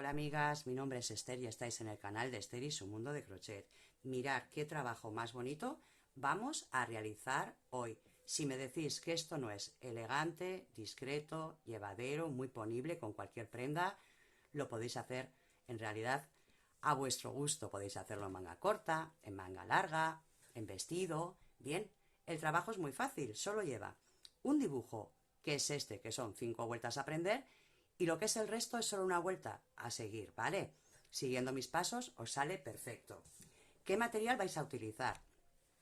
Hola amigas, mi nombre es Esther y estáis en el canal de Esther y su mundo de crochet. Mirad qué trabajo más bonito vamos a realizar hoy. Si me decís que esto no es elegante, discreto, llevadero, muy ponible con cualquier prenda, lo podéis hacer en realidad a vuestro gusto. Podéis hacerlo en manga corta, en manga larga, en vestido. Bien, el trabajo es muy fácil, solo lleva un dibujo, que es este, que son 5 vueltas a aprender, y lo que es el resto es solo una vuelta a seguir, ¿vale? Siguiendo mis pasos os sale perfecto. ¿Qué material vais a utilizar?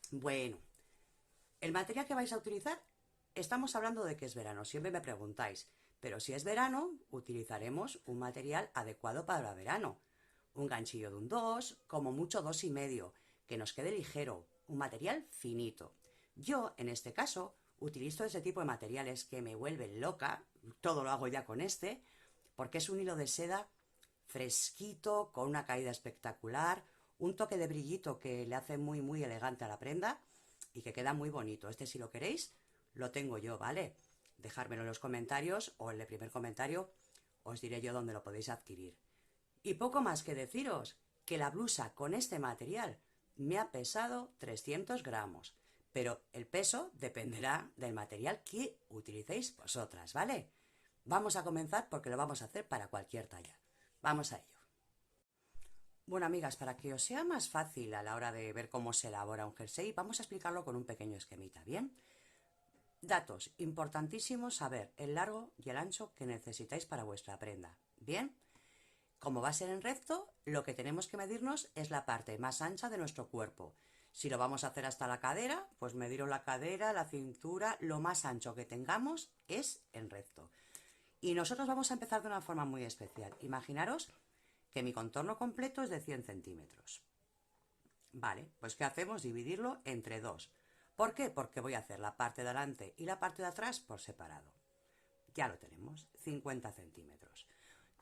Bueno, el material que vais a utilizar, estamos hablando de que es verano, siempre me preguntáis, pero si es verano, utilizaremos un material adecuado para verano. Un ganchillo de un 2, como mucho 2,5, que nos quede ligero, un material finito. Yo, en este caso, utilizo ese tipo de materiales que me vuelven loca, todo lo hago ya con este, porque es un hilo de seda fresquito, con una caída espectacular, un toque de brillito que le hace muy elegante a la prenda y que queda muy bonito. Este, si lo queréis, lo tengo yo, ¿vale? Dejármelo en los comentarios o en el primer comentario os diré yo dónde lo podéis adquirir. Y poco más que deciros, que la blusa con este material me ha pesado 300 gramos, pero el peso dependerá del material que utilicéis vosotras, ¿vale? Vamos a comenzar porque lo vamos a hacer para cualquier talla. Vamos a ello. Bueno, amigas, para que os sea más fácil a la hora de ver cómo se elabora un jersey, vamos a explicarlo con un pequeño esquemita, ¿bien? Datos, importantísimos saber el largo y el ancho que necesitáis para vuestra prenda, ¿bien? Como va a ser en recto, lo que tenemos que medirnos es la parte más ancha de nuestro cuerpo. Si lo vamos a hacer hasta la cadera, pues mediros la cadera, la cintura, lo más ancho que tengamos es en recto. Y nosotros vamos a empezar de una forma muy especial. Imaginaros que mi contorno completo es de 100 centímetros. Vale, pues ¿qué hacemos? Dividirlo entre dos. ¿Por qué? Porque voy a hacer la parte de adelante y la parte de atrás por separado. Ya lo tenemos, 50 centímetros.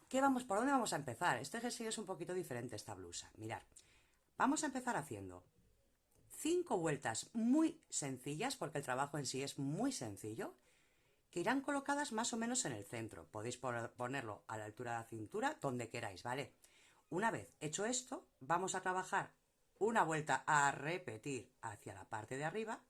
¿Por dónde vamos a empezar? Este jersey es un poquito diferente, esta blusa. Mirad, vamos a empezar haciendo 5 vueltas muy sencillas, porque el trabajo en sí es muy sencillo, que irán colocadas más o menos en el centro. Podéis ponerlo a la altura de la cintura, donde queráis, ¿vale? Una vez hecho esto, vamos a trabajar una vuelta a repetir hacia la parte de arriba,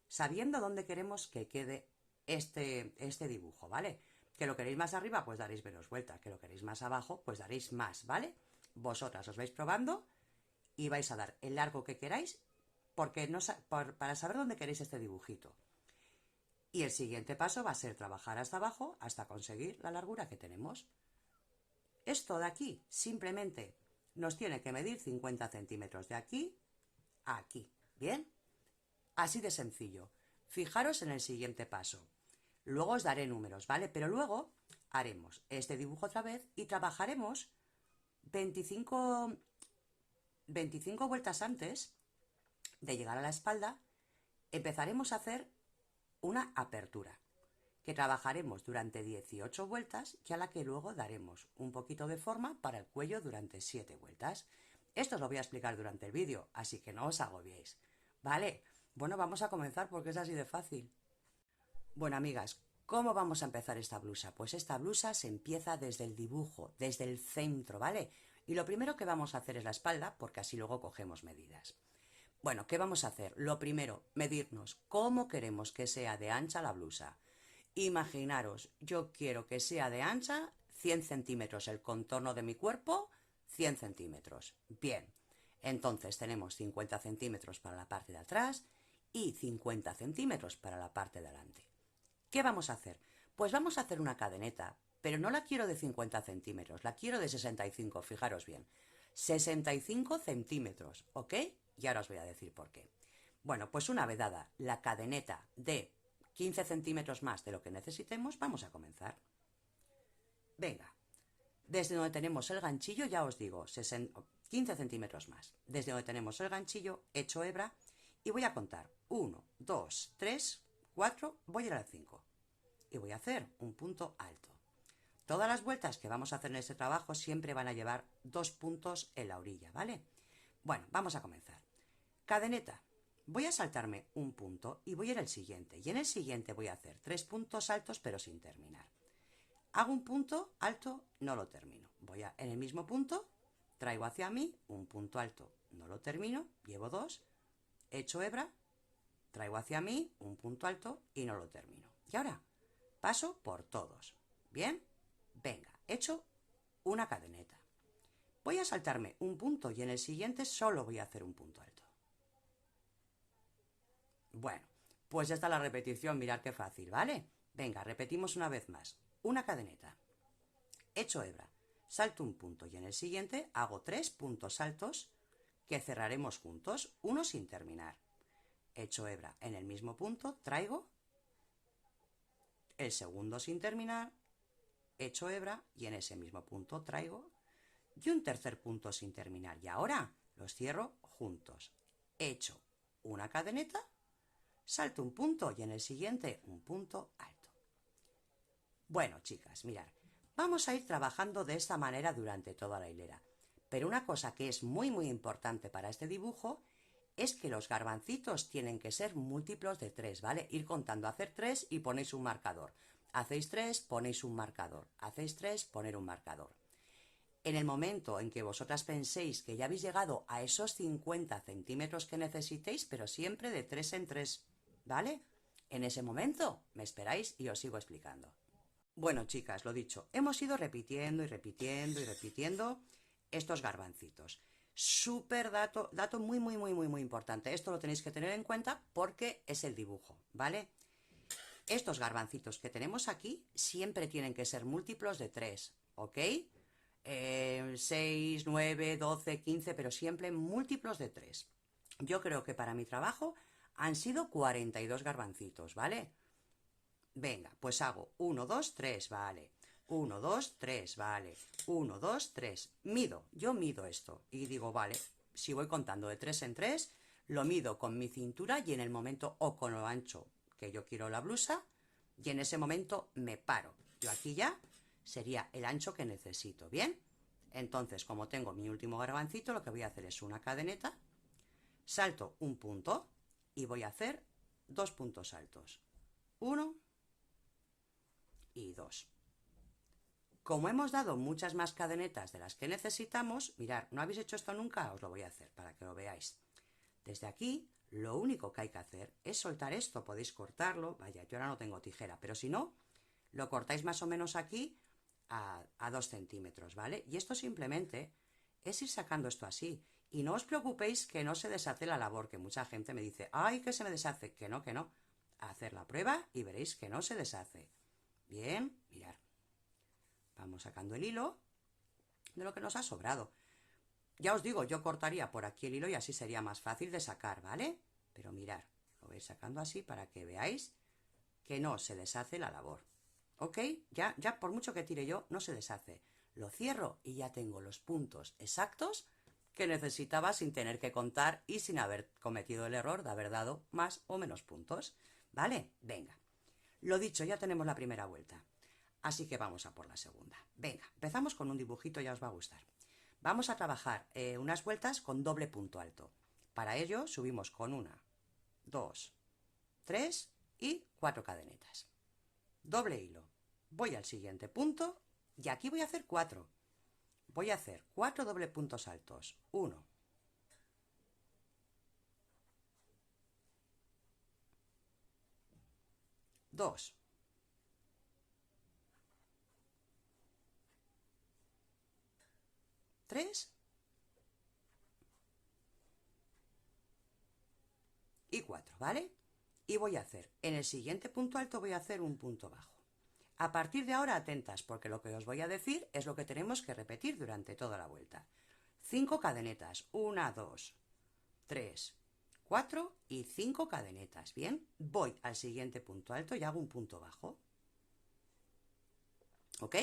sabiendo dónde queremos que quede este dibujo, ¿vale? Que lo queréis más arriba, pues daréis menos vueltas. Que lo queréis más abajo, pues daréis más, ¿vale? Vosotras os vais probando y vais a dar el largo que queráis porque para saber dónde queréis este dibujito. Y el siguiente paso va a ser trabajar hasta abajo hasta conseguir la largura que tenemos. Esto de aquí simplemente nos tiene que medir 50 centímetros de aquí a aquí, ¿bien? Así de sencillo. Fijaros en el siguiente paso. Luego os daré números, ¿vale? Pero luego haremos este dibujo otra vez y trabajaremos 25 vueltas antes de llegar a la espalda. Empezaremos a hacer una apertura, que trabajaremos durante 18 vueltas y a la que luego daremos un poquito de forma para el cuello durante 7 vueltas. Esto os lo voy a explicar durante el vídeo, así que no os agobiéis, ¿vale? Bueno, vamos a comenzar porque es así de fácil. Bueno, amigas, ¿cómo vamos a empezar esta blusa? Pues esta blusa se empieza desde el dibujo, desde el centro, ¿vale? Y lo primero que vamos a hacer es la espalda, porque así luego cogemos medidas. Bueno, ¿qué vamos a hacer? Lo primero, medirnos cómo queremos que sea de ancha la blusa. Imaginaros, yo quiero que sea de ancha 100 centímetros el contorno de mi cuerpo, 100 centímetros. Bien, entonces tenemos 50 centímetros para la parte de atrás y 50 centímetros para la parte de adelante. ¿Qué vamos a hacer? Pues vamos a hacer una cadeneta, pero no la quiero de 50 centímetros, la quiero de 65, fijaros bien. 65 centímetros, ¿ok? Y ahora os voy a decir por qué. Bueno, pues una vez dada la cadeneta de 15 centímetros más de lo que necesitemos, vamos a comenzar. Venga, desde donde tenemos el ganchillo, ya os digo, 15 centímetros más. Desde donde tenemos el ganchillo, hecho hebra, y voy a contar 1, 2, 3, 4, voy a ir al 5. Y voy a hacer un punto alto. Todas las vueltas que vamos a hacer en este trabajo siempre van a llevar 2 puntos en la orilla, ¿vale? Bueno, vamos a comenzar. Cadeneta. Voy a saltarme un punto y voy a ir al siguiente. Y en el siguiente voy a hacer 3 puntos altos pero sin terminar. Hago un punto alto, no lo termino. en el mismo punto, traigo hacia mí un punto alto, no lo termino, llevo 2, echo hebra, traigo hacia mí un punto alto y no lo termino. Y ahora paso por todos. ¿Bien? Venga, hecho una cadeneta. Voy a saltarme un punto y en el siguiente solo voy a hacer un punto alto. Bueno, pues ya está la repetición, mirad qué fácil, ¿vale? Venga, repetimos una vez más. Una cadeneta. Hecho hebra, salto un punto y en el siguiente hago 3 puntos altos que cerraremos juntos, uno sin terminar. Hecho hebra, en el mismo punto traigo el segundo sin terminar, hecho hebra y en ese mismo punto traigo y un tercer punto sin terminar. Y ahora los cierro juntos. Hecho una cadeneta, salto un punto y en el siguiente un punto alto. Bueno, chicas, mirad, vamos a ir trabajando de esta manera durante toda la hilera. Pero una cosa que es muy importante para este dibujo es que los garbancitos tienen que ser múltiplos de 3, ¿vale? Ir contando, hacer 3 y ponéis un marcador. Hacéis 3, ponéis un marcador. Hacéis 3, poner un marcador. En el momento en que vosotras penséis que ya habéis llegado a esos 50 centímetros que necesitéis, pero siempre de 3 en 3, ¿vale? En ese momento me esperáis y os sigo explicando. Bueno, chicas, lo dicho, hemos ido repitiendo y repitiendo y repitiendo estos garbancitos. Súper dato muy importante. Esto lo tenéis que tener en cuenta porque es el dibujo, ¿vale? Estos garbancitos que tenemos aquí siempre tienen que ser múltiplos de 3, ¿ok? 6, 9, 12, 15, pero siempre múltiplos de 3. Yo creo que para mi trabajo han sido 42 garbancitos, ¿vale? Venga, pues hago 1, 2, 3, vale. 1, 2, 3, vale. 1, 2, 3. Yo mido esto y digo, vale, si voy contando de 3 en 3, lo mido con mi cintura y en el momento o con lo ancho que yo quiero la blusa y en ese momento me paro. Yo aquí ya sería el ancho que necesito, ¿bien? Entonces, como tengo mi último garbancito, lo que voy a hacer es una cadeneta, salto un punto y voy a hacer 2 puntos altos. 1 y 2. Como hemos dado muchas más cadenetas de las que necesitamos, mirad, ¿no habéis hecho esto nunca? Os lo voy a hacer para que lo veáis. Desde aquí, lo único que hay que hacer es soltar esto. Podéis cortarlo, vaya, yo ahora no tengo tijera, pero si no, lo cortáis más o menos aquí a 2 centímetros, ¿vale? Y esto simplemente es ir sacando esto así. Y no os preocupéis que no se deshace la labor, que mucha gente me dice, ¡ay, que se me deshace! Que no, que no. Hacer la prueba y veréis que no se deshace. Bien, mirad. Vamos sacando el hilo de lo que nos ha sobrado. Ya os digo, yo cortaría por aquí el hilo y así sería más fácil de sacar, ¿vale? Pero mirad, lo vais sacando así para que veáis que no se deshace la labor. ¿Ok? Ya por mucho que tire yo, no se deshace. Lo cierro y ya tengo los puntos exactos que necesitaba sin tener que contar y sin haber cometido el error de haber dado más o menos puntos. ¿Vale? Venga. Lo dicho, ya tenemos la primera vuelta. Así que vamos a por la segunda. Venga, empezamos con un dibujito, ya os va a gustar. Vamos a trabajar unas vueltas con doble punto alto. Para ello subimos con 1, 2, 3 y 4 cadenetas. Doble hilo. Voy al siguiente punto y aquí voy a hacer 4. Voy a hacer 4 doble puntos altos. 1, 2, 3 y 4, ¿vale? Y voy a hacer, en el siguiente punto alto voy a hacer un punto bajo. A partir de ahora, atentas, porque lo que os voy a decir es lo que tenemos que repetir durante toda la vuelta. 5 cadenetas, 1, 2, 3, 4 y 5 cadenetas, ¿bien? Voy al siguiente punto alto y hago un punto bajo. ¿Ok?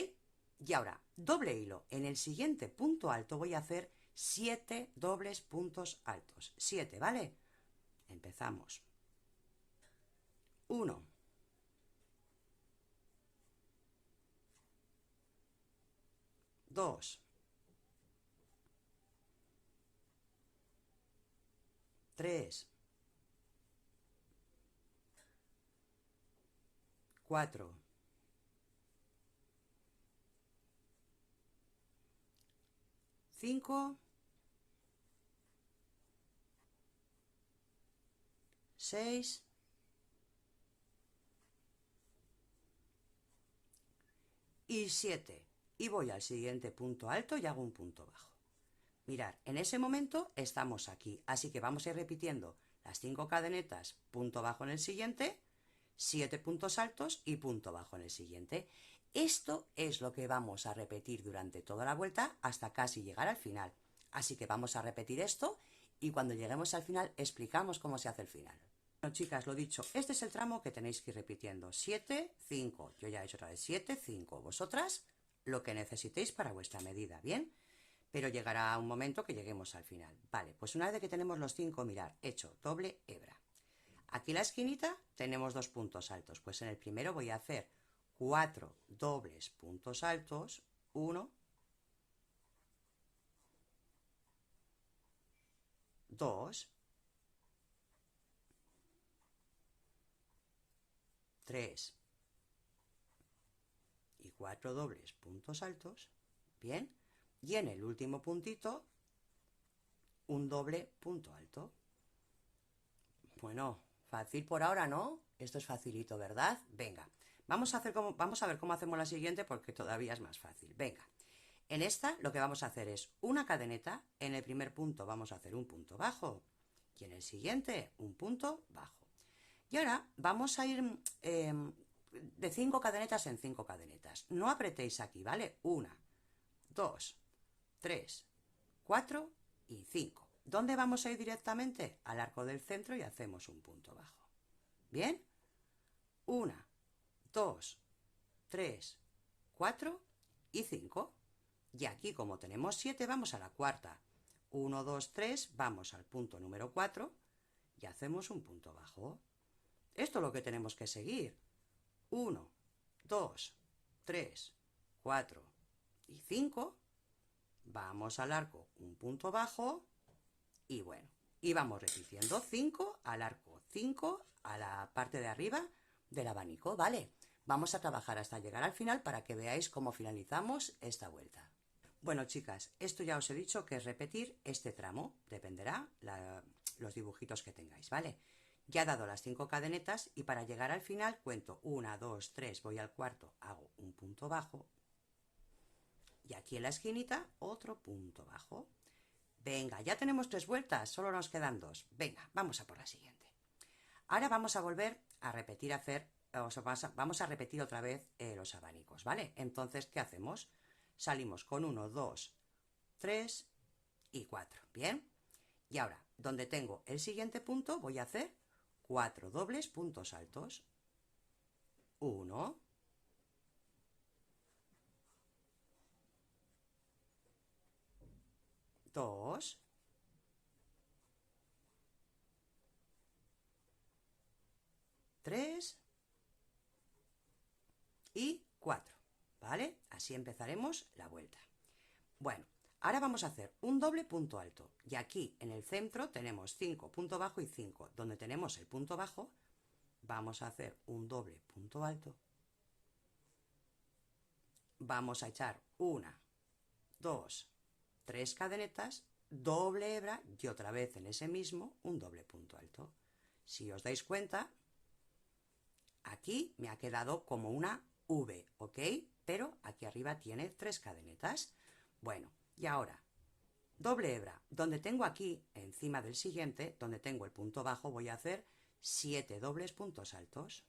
Y ahora, doble hilo. En el siguiente punto alto voy a hacer 7 dobles puntos altos. 7, ¿vale? Empezamos. 1, 2, 3, 4, 5, 6 y 7. Y voy al siguiente punto alto y hago un punto bajo. Mirad, en ese momento estamos aquí, así que vamos a ir repitiendo las 5 cadenetas, punto bajo en el siguiente, 7 puntos altos y punto bajo en el siguiente. Esto es lo que vamos a repetir durante toda la vuelta hasta casi llegar al final. Así que vamos a repetir esto y cuando lleguemos al final explicamos cómo se hace el final. Bueno, chicas, lo dicho, este es el tramo que tenéis que ir repitiendo. 7, 5. Yo ya he hecho otra vez 7, 5. Vosotras lo que necesitéis para vuestra medida, ¿bien? Pero llegará un momento que lleguemos al final. Vale, pues una vez que tenemos los 5, mirad, hecho doble hebra. Aquí en la esquinita tenemos 2 puntos altos. Pues en el primero voy a hacer 4 dobles puntos altos. 1, 2, 3 y 4 dobles puntos altos. Bien. Y en el último puntito, un doble punto alto. Bueno, fácil por ahora, ¿no? Esto es facilito, ¿verdad? Venga, vamos a ver cómo hacemos la siguiente porque todavía es más fácil. Venga, en esta lo que vamos a hacer es una cadeneta. En el primer punto vamos a hacer un punto bajo y en el siguiente un punto bajo. Y ahora vamos a ir de 5 cadenetas en 5 cadenetas. No apretéis aquí, ¿vale? 1, 2, 3, 4 y 5. ¿Dónde vamos a ir directamente? Al arco del centro y hacemos un punto bajo. ¿Bien? 1, 2, 3, 4 y 5. Y aquí, como tenemos 7, vamos a la cuarta. 1, 2, 3, vamos al punto número 4 y hacemos un punto bajo. Esto es lo que tenemos que seguir. 1, 2, 3, 4 y 5. Vamos al arco, un punto bajo y bueno, y vamos repitiendo 5 al arco, 5 a la parte de arriba del abanico, ¿vale? Vamos a trabajar hasta llegar al final para que veáis cómo finalizamos esta vuelta. Bueno, chicas, esto ya os he dicho que es repetir este tramo, dependerá los dibujitos que tengáis, ¿vale? Ya he dado las 5 cadenetas y para llegar al final cuento 1, 2, 3, voy al cuarto, hago un punto bajo y aquí en la esquinita otro punto bajo. Venga, ya tenemos 3 vueltas, solo nos quedan 2. Venga, vamos a por la siguiente. Ahora vamos a volver a repetir vamos a repetir otra vez los abanicos, ¿vale? Entonces, ¿qué hacemos? Salimos con 1, 2, 3 y 4, ¿bien? Y ahora, donde tengo el siguiente punto, voy a hacer 4 dobles puntos altos. 1, 2, 3 y 4, ¿vale? Así empezaremos la vuelta. Bueno, ahora vamos a hacer un doble punto alto. Y aquí en el centro tenemos 5 punto bajo y 5. Donde tenemos el punto bajo, vamos a hacer un doble punto alto. Vamos a echar 1, 2, 3 cadenetas, doble hebra y otra vez en ese mismo un doble punto alto. Si os dais cuenta, aquí me ha quedado como una V, ¿ok? Pero aquí arriba tiene 3 cadenetas. Bueno, y ahora, doble hebra. Donde tengo aquí, encima del siguiente, donde tengo el punto bajo, voy a hacer 7 dobles puntos altos.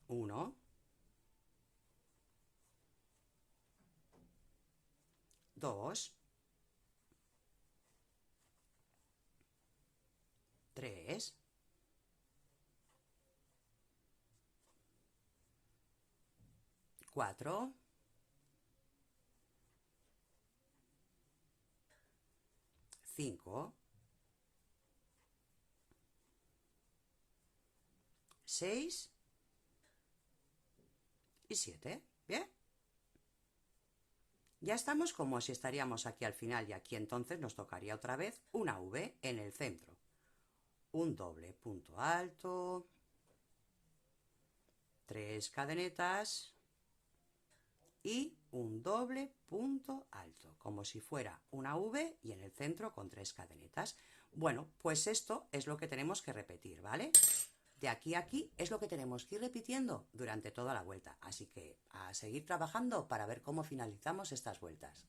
1, 2, 3, 4, 5, 6 y 7. ¿Bien? Ya estamos como si estaríamos aquí al final y aquí entonces nos tocaría otra vez una V en el centro. Un doble punto alto, 3 cadenetas y un doble punto alto, como si fuera una V y en el centro con 3 cadenetas. Bueno, pues esto es lo que tenemos que repetir, ¿vale? De aquí a aquí es lo que tenemos que ir repitiendo durante toda la vuelta. Así que a seguir trabajando para ver cómo finalizamos estas vueltas.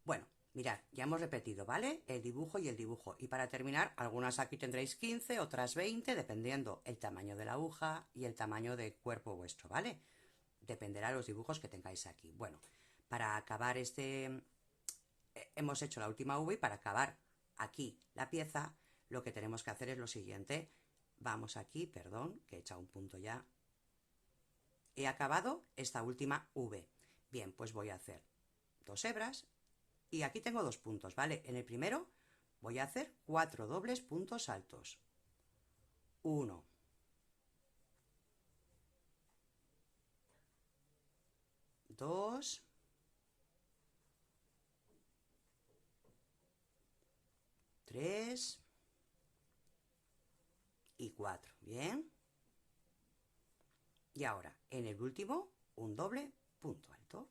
Bueno, mirad, ya hemos repetido, ¿vale? El dibujo y el dibujo. Y para terminar, algunas aquí tendréis 15, otras 20, dependiendo el tamaño de la aguja y el tamaño del cuerpo vuestro, ¿vale? Dependerá de los dibujos que tengáis aquí. Bueno, para acabar hemos hecho la última V y para acabar aquí la pieza, lo que tenemos que hacer es lo siguiente. Vamos aquí, perdón, que he echado un punto ya. He acabado esta última V. Bien, pues voy a hacer 2 hebras y aquí tengo 2 puntos, ¿vale? En el primero voy a hacer 4 dobles puntos altos. 1, 2, 3 y 4. Bien. Y ahora, en el último, un doble punto alto.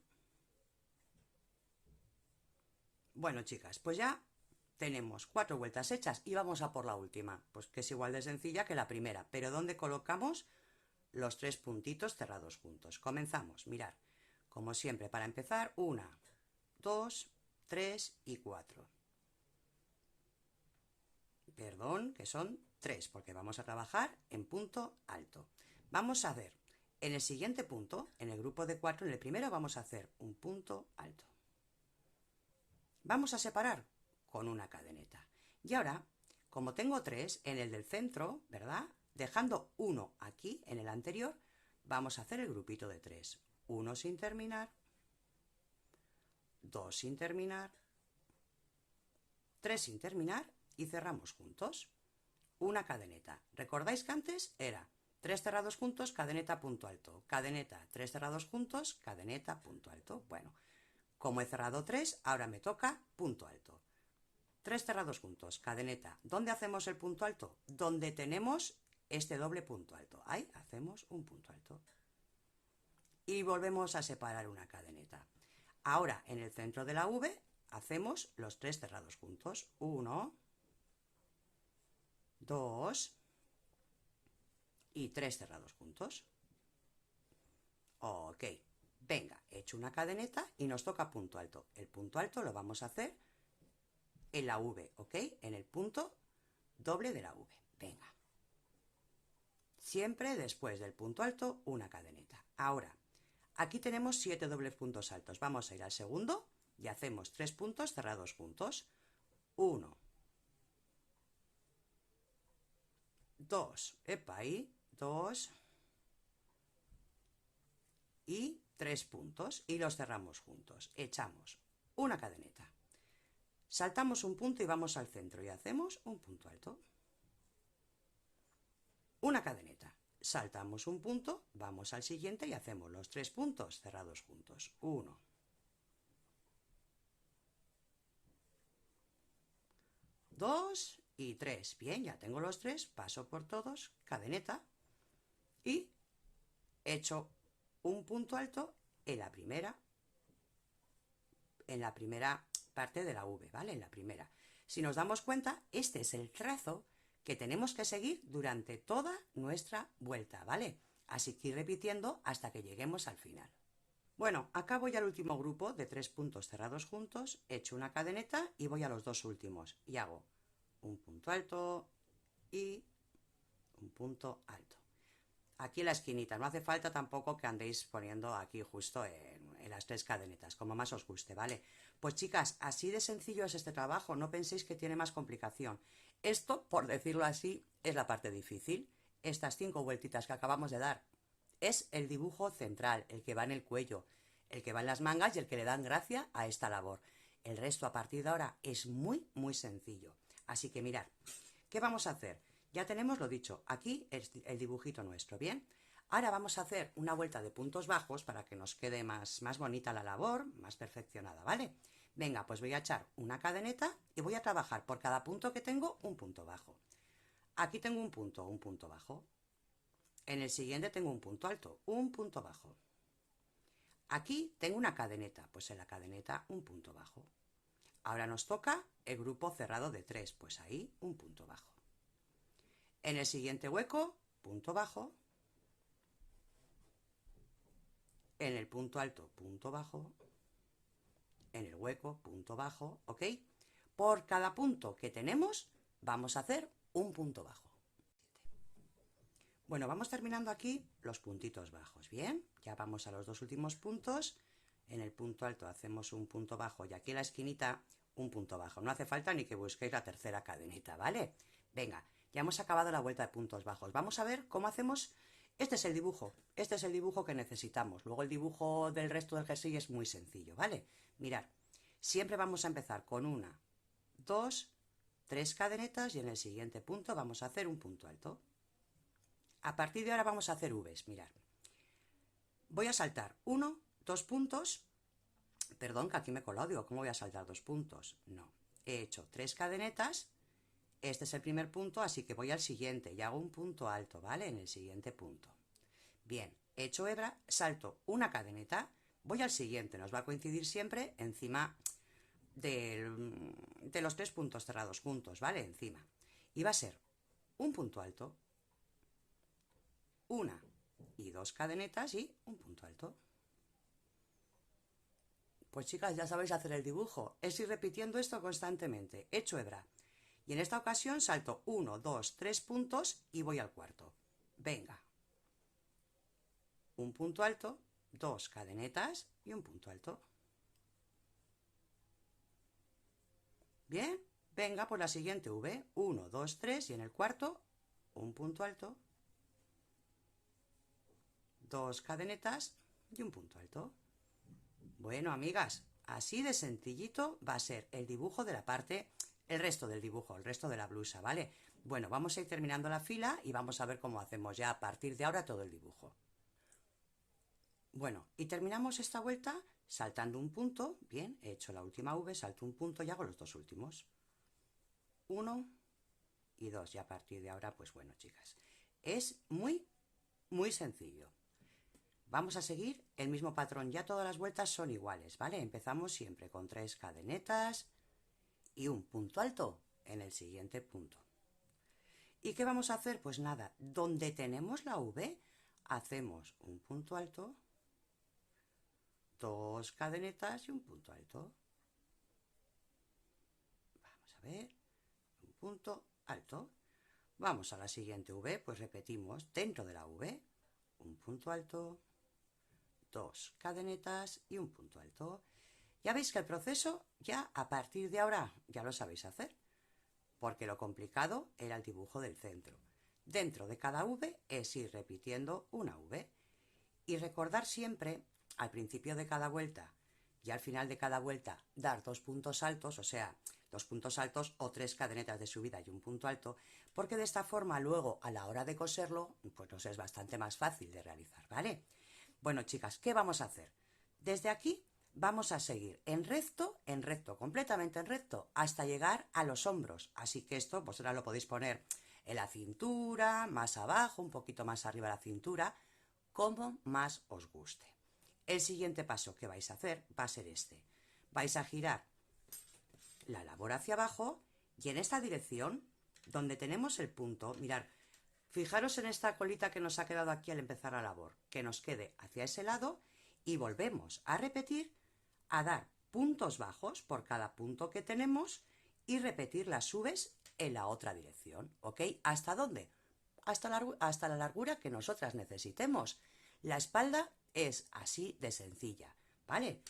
Bueno, chicas, pues ya tenemos 4 vueltas hechas y vamos a por la última, pues que es igual de sencilla que la primera, pero ¿dónde colocamos los 3 puntitos cerrados juntos? Comenzamos, mirad, como siempre, para empezar, 1, 2, 3 y 4. Perdón, que son 3, porque vamos a trabajar en punto alto. Vamos a ver, en el siguiente punto, en el grupo de 4, en el primero vamos a hacer un punto alto. Vamos a separar con una cadeneta. Y ahora, como tengo 3 en el del centro, ¿verdad? Dejando 1 aquí, en el anterior, vamos a hacer el grupito de 3. 1 sin terminar, 2 sin terminar, 3 sin terminar y cerramos juntos. Una cadeneta. ¿Recordáis que antes era 3 cerrados juntos, cadeneta, punto alto? Cadeneta, 3 cerrados juntos, cadeneta, punto alto. Bueno, como he cerrado 3, ahora me toca punto alto. 3 cerrados juntos, cadeneta. ¿Dónde hacemos el punto alto? Donde tenemos este doble punto alto. Ahí hacemos un punto alto. Y volvemos a separar una cadeneta. Ahora, en el centro de la V, hacemos los 3 cerrados juntos. 1, 2 y 3 cerrados juntos. Ok. Venga, he hecho una cadeneta y nos toca punto alto. El punto alto lo vamos a hacer en la V, ¿ok? En el punto doble de la V. Venga. Siempre después del punto alto, una cadeneta. Ahora, aquí tenemos 7 dobles puntos altos. Vamos a ir al segundo y hacemos 3 puntos cerrados juntos. 1, 2, epa ahí, 2 y 3 puntos y los cerramos juntos. Echamos una cadeneta. Saltamos un punto y vamos al centro y hacemos un punto alto. Una cadeneta. Saltamos un punto, vamos al siguiente y hacemos los 3 puntos cerrados juntos. 1, 2 y 3. Bien, ya tengo los 3, paso por todos, cadeneta y echo un punto alto en la primera parte de la V, ¿vale? En la primera. Si nos damos cuenta, este es el trazo que tenemos que seguir durante toda nuestra vuelta, ¿vale? Así que ir repitiendo hasta que lleguemos al final. Bueno, acabo ya el último grupo de 3 puntos cerrados juntos, echo una cadeneta y voy a los 2 últimos y hago un punto alto y un punto alto. Aquí en la esquinita, no hace falta tampoco que andéis poniendo aquí justo en las 3 cadenetas, como más os guste, ¿vale? Pues chicas, así de sencillo es este trabajo, no penséis que tiene más complicación. Esto, por decirlo así, es la parte difícil. Estas 5 vueltitas que acabamos de dar es el dibujo central, el que va en el cuello, el que va en las mangas y el que le dan gracia a esta labor. El resto a partir de ahora es muy, muy sencillo. Así que mirad, ¿qué vamos a hacer? Ya tenemos lo dicho, aquí el dibujito nuestro, ¿bien? Ahora vamos a hacer una vuelta de puntos bajos para que nos quede más bonita la labor, más perfeccionada, ¿vale? Venga, pues voy a echar una cadeneta y voy a trabajar por cada punto que tengo un punto bajo. Aquí tengo un punto bajo. En el siguiente tengo un punto alto, un punto bajo. Aquí tengo una cadeneta, pues en la cadeneta un punto bajo. Ahora nos toca el grupo cerrado de 3, pues ahí un punto bajo. En el siguiente hueco, punto bajo. En el punto alto, punto bajo. En el hueco, punto bajo, ¿ok? Por cada punto que tenemos, vamos a hacer un punto bajo. Bueno, vamos terminando aquí los puntitos bajos, ¿bien? Ya vamos a los dos últimos puntos. En el punto alto hacemos un punto bajo y aquí en la esquinita un punto bajo. No hace falta ni que busquéis la tercera cadenita, ¿vale? Venga, ya hemos acabado la vuelta de puntos bajos. Vamos a ver cómo hacemos. Este es el dibujo que necesitamos. Luego el dibujo del resto del jersey es muy sencillo, ¿vale? Mirad, siempre vamos a empezar con 1, 2, 3 cadenetas y en el siguiente punto vamos a hacer un punto alto. A partir de ahora vamos a hacer V's, mirad. Voy a saltar 1, 2 puntos. Perdón, que aquí me he colado, digo, ¿cómo voy a saltar 2 puntos? No, he hecho 3 cadenetas. Este es el primer punto, así que voy al siguiente y hago un punto alto, ¿vale? En el siguiente punto. Bien, he hecho hebra, salto una cadeneta, voy al siguiente, nos va a coincidir siempre encima de los 3 puntos cerrados juntos, ¿vale? Encima. Y va a ser un punto alto, 1 y 2 cadenetas y un punto alto. Pues chicas, ya sabéis hacer el dibujo. Es ir repitiendo esto constantemente. He hecho hebra. Y en esta ocasión salto 1, 2, 3 puntos y voy al cuarto. Venga. Un punto alto, 2 cadenetas y un punto alto. Bien, venga por la siguiente V. 1, 2, 3 y en el cuarto un punto alto, 2 cadenetas y un punto alto. Bueno, amigas, así de sencillito va a ser el dibujo de la parte, el resto del dibujo, el resto de la blusa, ¿vale? Bueno, vamos a ir terminando la fila y vamos a ver cómo hacemos ya a partir de ahora todo el dibujo. Bueno, y terminamos esta vuelta saltando un punto. Bien, he hecho la última V, salto un punto y hago los dos últimos. 1 y 2, y a partir de ahora, pues bueno, chicas, es muy sencillo. Vamos a seguir el mismo patrón, ya todas las vueltas son iguales, ¿vale? Empezamos siempre con 3 cadenetas y un punto alto en el siguiente punto. ¿Y qué vamos a hacer? Pues nada, donde tenemos la V, hacemos un punto alto, 2 cadenetas y un punto alto. Vamos a ver, un punto alto. Vamos a la siguiente V, pues repetimos dentro de la V, un punto alto, 2 cadenetas y un punto alto. Ya veis que el proceso ya a partir de ahora ya lo sabéis hacer, porque lo complicado era el dibujo del centro. Dentro de cada V es ir repitiendo una V y recordar siempre al principio de cada vuelta y al final de cada vuelta dar 2 puntos altos, o sea, 2 puntos altos o 3 cadenetas de subida y un punto alto, porque de esta forma luego a la hora de coserlo pues nos es bastante más fácil de realizar, ¿vale? Bueno, chicas, ¿qué vamos a hacer? Desde aquí vamos a seguir en recto, completamente en recto, hasta llegar a los hombros. Así que esto, pues ahora lo podéis poner en la cintura, más abajo, un poquito más arriba de la cintura, como más os guste. El siguiente paso que vais a hacer va a ser este. Vais a girar la labor hacia abajo y en esta dirección, donde tenemos el punto, mirad, fijaros en esta colita que nos ha quedado aquí al empezar la labor, que nos quede hacia ese lado y volvemos a repetir, a dar puntos bajos por cada punto que tenemos y repetir las subes en la otra dirección, ¿ok? ¿Hasta dónde? Hasta la largura que nosotras necesitemos. La espalda es así de sencilla, ¿vale?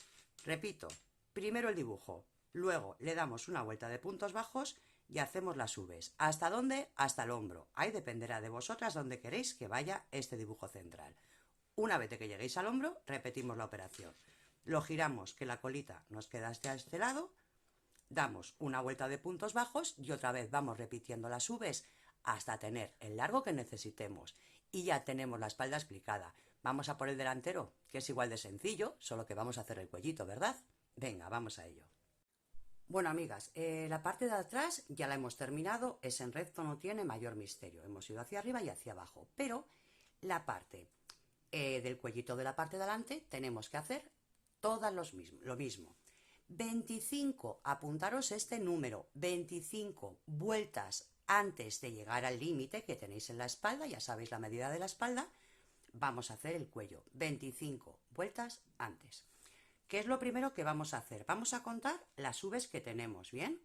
Repito, primero el dibujo, luego le damos una vuelta de puntos bajos y hacemos las subes. ¿Hasta dónde? Hasta el hombro. Ahí dependerá de vosotras dónde queréis que vaya este dibujo central. Una vez que lleguéis al hombro, repetimos la operación. Lo giramos, que la colita nos queda hacia este lado, damos una vuelta de puntos bajos y otra vez vamos repitiendo las subes hasta tener el largo que necesitemos. Y ya tenemos la espalda explicada. Vamos a por el delantero, que es igual de sencillo, solo que vamos a hacer el cuellito, ¿verdad? Venga, vamos a ello. Bueno, amigas, la parte de atrás ya la hemos terminado, es en recto, no tiene mayor misterio. Hemos ido hacia arriba y hacia abajo, pero la parte Del cuellito de la parte de delante tenemos que hacer todas lo mismo. 25, apuntaros este número, 25 vueltas antes de llegar al límite que tenéis en la espalda, ya sabéis la medida de la espalda, vamos a hacer el cuello, 25 vueltas antes. ¿Qué es lo primero que vamos a hacer? Vamos a contar las V's que tenemos, ¿bien?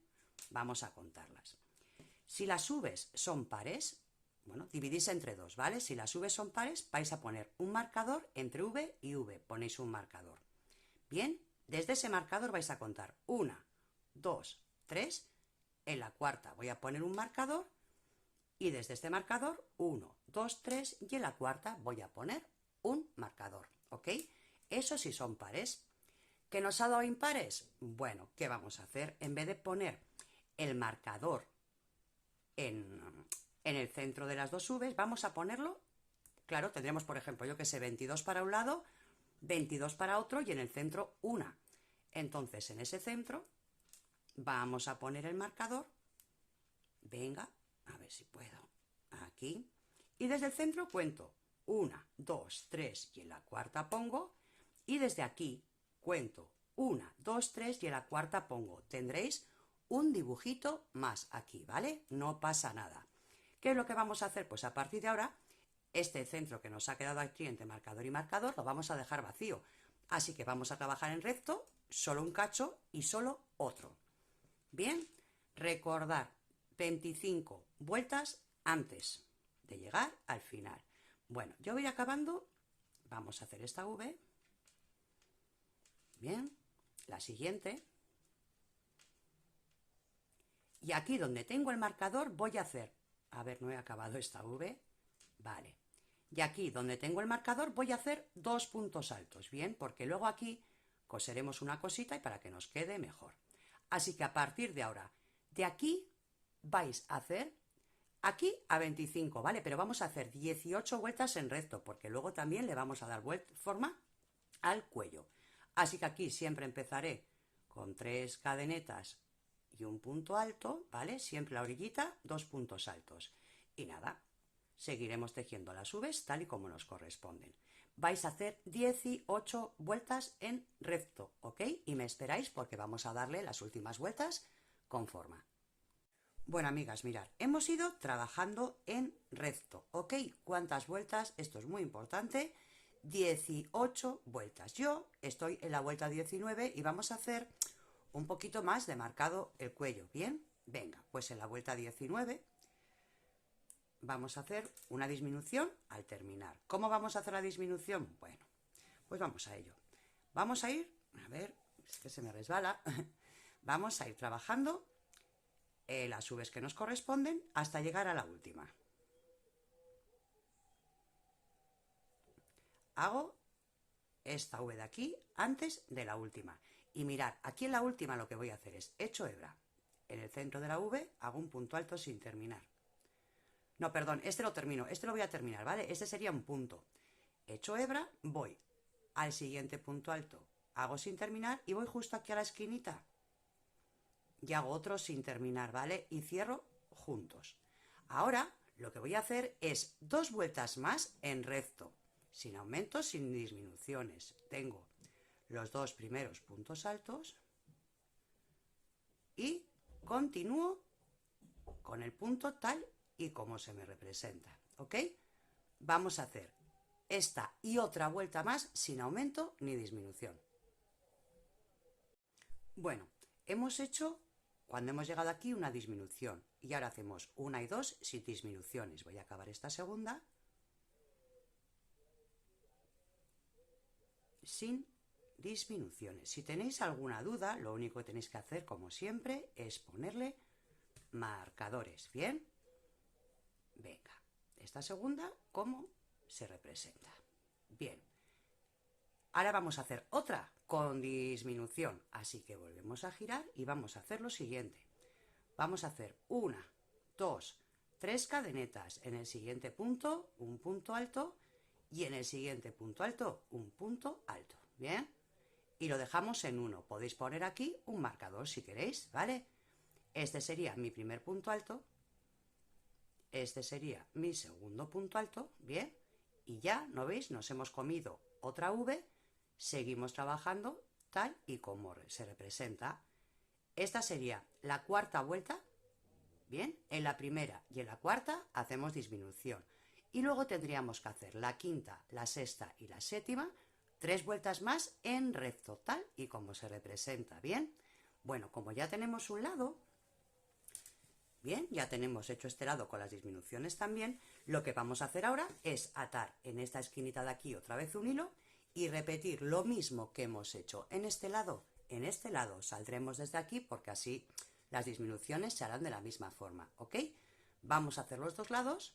Vamos a contarlas. Si las V's son pares, bueno, dividís entre dos, ¿vale? Si las V's son pares, vais a poner un marcador entre V y V, ponéis un marcador. Bien, desde ese marcador vais a contar 1, 2, 3, en la cuarta voy a poner un marcador y desde este marcador 1, 2, 3 y en la cuarta voy a poner un marcador, ¿ok? Eso sí son pares. ¿Qué nos ha dado impares? Bueno, ¿qué vamos a hacer? En vez de poner el marcador en el centro de las dos V's, vamos a ponerlo, claro, tendremos por ejemplo, yo que sé, 22 para un lado, 22 para otro y en el centro una. Entonces en ese centro vamos a poner el marcador, venga, a ver si puedo, aquí, y desde el centro cuento 1, 2, 3 y en la cuarta pongo, y desde aquí cuento 1, 2, 3 y en la cuarta pongo. Tendréis un dibujito más aquí, ¿vale? No pasa nada. ¿Qué es lo que vamos a hacer? Pues a partir de ahora, este centro que nos ha quedado aquí entre marcador y marcador lo vamos a dejar vacío. Así que vamos a trabajar en recto, solo un cacho y solo otro. Bien, recordar 25 vueltas antes de llegar al final. Bueno, yo voy acabando, vamos a hacer esta V. Bien, la siguiente. Y aquí donde tengo el marcador voy a hacer, a ver, no he acabado esta V, vale. Y aquí donde tengo el marcador voy a hacer 2 puntos altos, bien, porque luego aquí coseremos una cosita y para que nos quede mejor. Así que a partir de ahora, de aquí vais a hacer, aquí a 25, ¿vale? Pero vamos a hacer 18 vueltas en recto, porque luego también le vamos a dar forma al cuello. Así que aquí siempre empezaré con 3 cadenetas y un punto alto, ¿vale? Siempre la orillita, 2 puntos altos. Y nada, seguiremos tejiendo las V's tal y como nos corresponden. Vais a hacer 18 vueltas en recto, ¿ok? Y me esperáis porque vamos a darle las últimas vueltas con forma. Bueno, amigas, mirad, hemos ido trabajando en recto, ¿ok? ¿Cuántas vueltas? Esto es muy importante. 18 vueltas. Yo estoy en la vuelta 19 y vamos a hacer un poquito más de marcado el cuello, ¿bien? Venga, pues en la vuelta 19 vamos a hacer una disminución al terminar. ¿Cómo vamos a hacer la disminución? Bueno, pues vamos a ello. Vamos a ir, a ver, es que se me resbala, vamos a ir trabajando las V's que nos corresponden hasta llegar a la última. Hago esta V de aquí antes de la última. Y mirad, aquí en la última lo que voy a hacer es hecho hebra. En el centro de la V hago un punto alto sin terminar. No, perdón, este lo termino, este lo voy a terminar, ¿vale? Este sería un punto. Hecho hebra, voy al siguiente punto alto, hago sin terminar y voy justo aquí a la esquinita. Y hago otro sin terminar, ¿vale? Y cierro juntos. Ahora lo que voy a hacer es 2 vueltas más en recto, sin aumentos, sin disminuciones. Tengo los 2 primeros puntos altos y continúo con el punto tal y como se me representa, ¿ok? Vamos a hacer esta y otra vuelta más sin aumento ni disminución. Bueno, hemos hecho, cuando hemos llegado aquí, una disminución y ahora hacemos 1 y 2 sin disminuciones. Voy a acabar esta segunda sin disminuciones. Si tenéis alguna duda, lo único que tenéis que hacer, como siempre, es ponerle marcadores, ¿bien? Venga, esta segunda, ¿cómo se representa? Bien. Ahora vamos a hacer otra con disminución, así que volvemos a girar y vamos a hacer lo siguiente. Vamos a hacer 1, 2, 3 cadenetas, en el siguiente punto un punto alto y en el siguiente punto alto un punto alto, ¿bien? Y lo dejamos en 1, podéis poner aquí un marcador si queréis, ¿vale? Este sería mi primer punto alto, este sería mi segundo punto alto, ¿bien? Y ya, ¿no veis? Nos hemos comido otra V, seguimos trabajando tal y como se representa. Esta sería la cuarta vuelta. Bien, en la primera y en la cuarta hacemos disminución. Y luego tendríamos que hacer la quinta, la sexta y la séptima, 3 vueltas más en recto, tal y como se representa. Bien, bueno, como ya tenemos un lado, bien, ya tenemos hecho este lado con las disminuciones también, lo que vamos a hacer ahora es atar en esta esquinita de aquí otra vez un hilo y repetir lo mismo que hemos hecho en este lado. En este lado saldremos desde aquí porque así las disminuciones se harán de la misma forma, ¿ok? Vamos a hacer los dos lados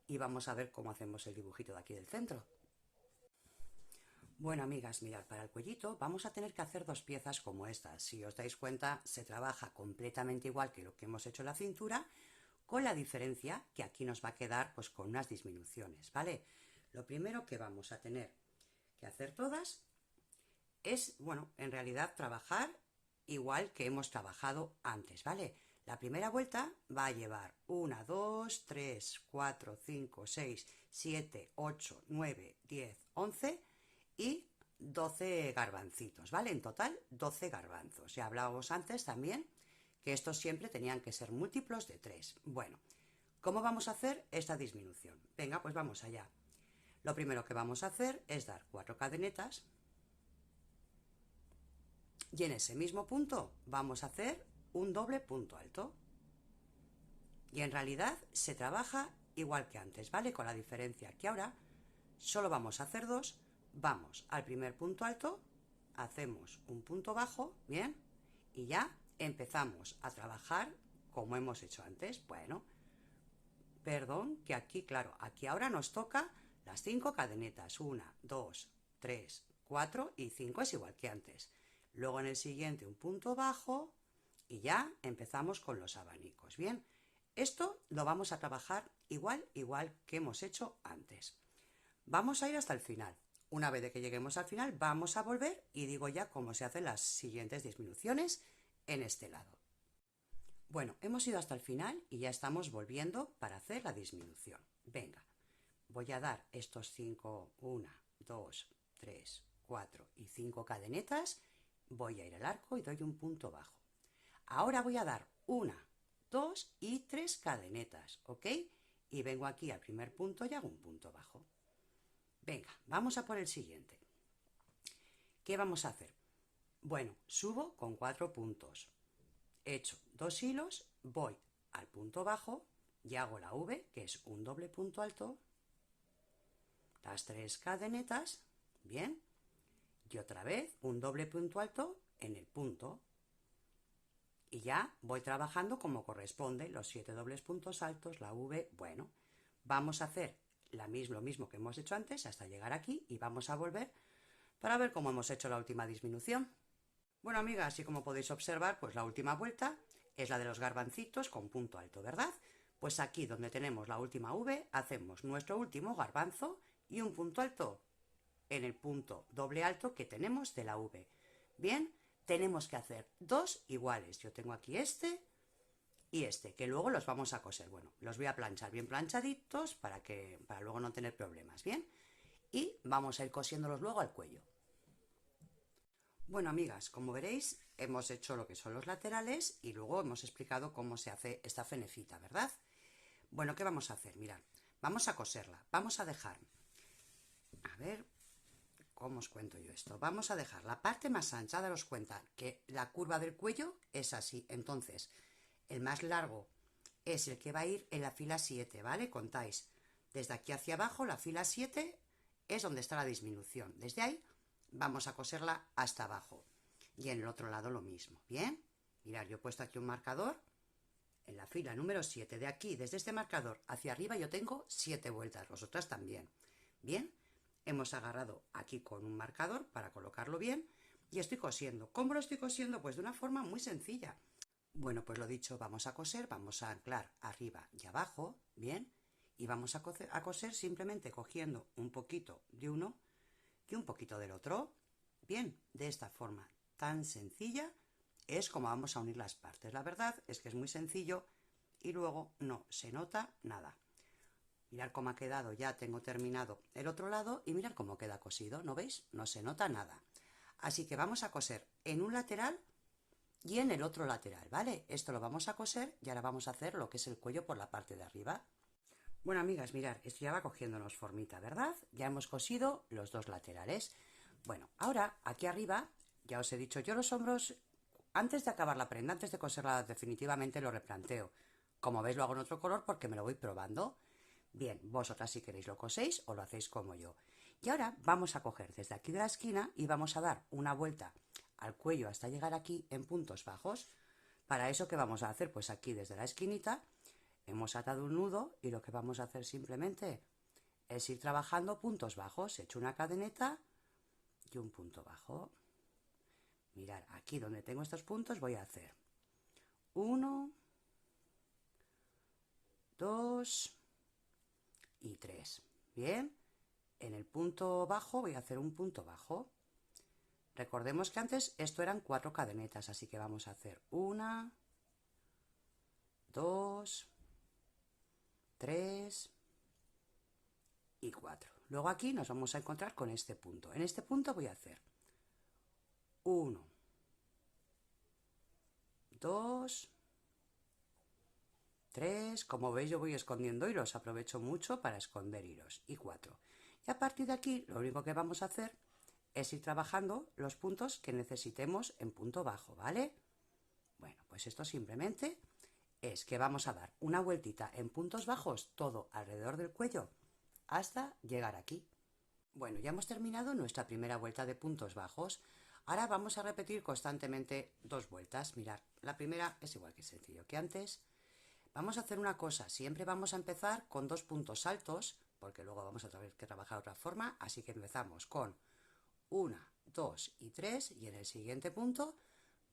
y vamos a ver cómo hacemos el dibujito de aquí del centro. Bueno, amigas, mirad, para el cuellito vamos a tener que hacer 2 piezas como estas. Si os dais cuenta, se trabaja completamente igual que lo que hemos hecho en la cintura, con la diferencia que aquí nos va a quedar pues con unas disminuciones, ¿vale? Lo primero que vamos a tener que hacer todas es, bueno, en realidad trabajar igual que hemos trabajado antes, ¿vale? La primera vuelta va a llevar 1, 2, 3, 4, 5, 6, 7, 8, 9, 10, 11 y 12 garbancitos, ¿vale? En total 12 garbanzos. Ya hablábamos antes también que estos siempre tenían que ser múltiplos de 3. Bueno, ¿cómo vamos a hacer esta disminución? Venga, pues vamos allá. Lo primero que vamos a hacer es dar 4 cadenetas y en ese mismo punto vamos a hacer un doble punto alto. Y en realidad se trabaja igual que antes, ¿vale? Con la diferencia que ahora solo vamos a hacer 2. Vamos al primer punto alto, hacemos un punto bajo, bien, y ya empezamos a trabajar como hemos hecho antes. Bueno, perdón, que aquí, claro, aquí ahora nos toca las 5 cadenetas. 1, 2, 3, 4 y 5 es igual que antes. Luego en el siguiente un punto bajo y ya empezamos con los abanicos. Bien, esto lo vamos a trabajar igual que hemos hecho antes. Vamos a ir hasta el final. Una vez de que lleguemos al final vamos a volver y digo ya cómo se hacen las siguientes disminuciones en este lado. Bueno, hemos ido hasta el final y ya estamos volviendo para hacer la disminución. Venga, voy a dar estos 5, 1, 2, 3, 4 y 5 cadenetas. Voy a ir al arco y doy un punto bajo. Ahora voy a dar 1, 2 y 3 cadenetas, ¿ok? Y vengo aquí al primer punto y hago un punto bajo. Venga, vamos a por el siguiente. ¿Qué vamos a hacer? Bueno, subo con 4 puntos. Echo 2 hilos, voy al punto bajo y hago la V, que es un doble punto alto, las 3 cadenetas, bien, y otra vez un doble punto alto en el punto. Y ya voy trabajando como corresponde, los 7 dobles puntos altos, la V, bueno, vamos a hacer lo mismo que hemos hecho antes hasta llegar aquí y vamos a volver para ver cómo hemos hecho la última disminución. Bueno, amigas, y como podéis observar, pues la última vuelta es la de los garbancitos con punto alto, ¿verdad? Pues aquí donde tenemos la última V, hacemos nuestro último garbanzo y un punto alto en el punto doble alto que tenemos de la V. Bien, tenemos que hacer 2 iguales. Yo tengo aquí este y este, que luego los vamos a coser. Bueno, los voy a planchar bien planchaditos para luego no tener problemas, ¿bien? Y vamos a ir cosiéndolos luego al cuello. Bueno, amigas, como veréis, hemos hecho lo que son los laterales y luego hemos explicado cómo se hace esta fenecita, ¿verdad? Bueno, ¿qué vamos a hacer? Mirad, vamos a coserla. Vamos a dejar, a ver, ¿cómo os cuento yo esto? Vamos a dejar la parte más ancha, daros cuenta que la curva del cuello es así. Entonces, el más largo es el que va a ir en la fila 7, ¿vale? Contáis. Desde aquí hacia abajo, la fila 7 es donde está la disminución. Desde ahí vamos a coserla hasta abajo. Y en el otro lado lo mismo, ¿bien? Mirad, yo he puesto aquí un marcador. En la fila número 7 de aquí, desde este marcador hacia arriba, yo tengo 7 vueltas. Vosotras también. ¿Bien? Hemos agarrado aquí con un marcador para colocarlo bien y estoy cosiendo. ¿Cómo lo estoy cosiendo? Pues de una forma muy sencilla. Bueno, pues lo dicho, vamos a coser, vamos a anclar arriba y abajo, ¿bien? Y vamos a coser simplemente cogiendo un poquito de uno y un poquito del otro. Bien, de esta forma tan sencilla es como vamos a unir las partes. La verdad es que es muy sencillo y luego no se nota nada. Mirad cómo ha quedado, ya tengo terminado el otro lado y mirad cómo queda cosido, ¿no veis? No se nota nada. Así que vamos a coser en un lateral y en el otro lateral, ¿vale? Esto lo vamos a coser y ahora vamos a hacer lo que es el cuello por la parte de arriba. Bueno, amigas, mirad, esto ya va cogiéndonos formita, ¿verdad? Ya hemos cosido los dos laterales. Bueno, ahora aquí arriba, ya os he dicho yo los hombros, antes de acabar la prenda, antes de coserla definitivamente lo replanteo. Como veis lo hago en otro color porque me lo voy probando. Bien, vosotras si queréis lo coséis o lo hacéis como yo. Y ahora vamos a coger desde aquí de la esquina y vamos a dar una vuelta al cuello hasta llegar aquí en puntos bajos. Para eso, ¿qué vamos a hacer? Pues aquí desde la esquinita hemos atado un nudo y lo que vamos a hacer simplemente es ir trabajando puntos bajos. He hecho una cadeneta y un punto bajo. Mirad, aquí donde tengo estos puntos voy a hacer 1, 2 y 3. Bien, en el punto bajo voy a hacer un punto bajo. Recordemos que antes esto eran 4 cadenetas, así que vamos a hacer 1, 2, 3 y 4. Luego aquí nos vamos a encontrar con este punto. En este punto voy a hacer 1, 2, 3, como veis yo voy escondiendo hilos, aprovecho mucho para esconder hilos, y 4. Y a partir de aquí lo único que vamos a hacer es ir trabajando los puntos que necesitemos en punto bajo, ¿vale? Bueno, pues esto simplemente es que vamos a dar una vueltita en puntos bajos todo alrededor del cuello hasta llegar aquí. Bueno, ya hemos terminado nuestra primera vuelta de puntos bajos. Ahora vamos a repetir constantemente 2 vueltas. Mirad, la primera es igual que sencillo que antes. Vamos a hacer una cosa, siempre vamos a empezar con 2 puntos altos, porque luego vamos a tener que trabajar de otra forma, así que empezamos con 1, 2 y 3 y en el siguiente punto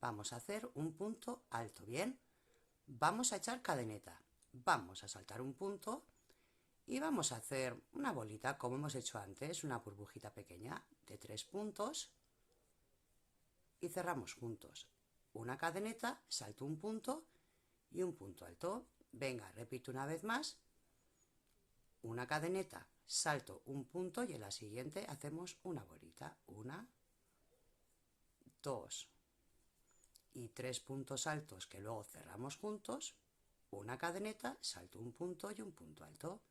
vamos a hacer un punto alto, ¿bien? Vamos a echar cadeneta, vamos a saltar un punto y vamos a hacer una bolita como hemos hecho antes, una burbujita pequeña de 3 puntos y cerramos juntos. Una cadeneta, salto un punto y un punto alto. Venga, repito una vez más. Una cadeneta, salto un punto y en la siguiente hacemos una bolita. 1, 2 y 3 puntos altos que luego cerramos juntos. Una cadeneta, salto un punto y un punto alto.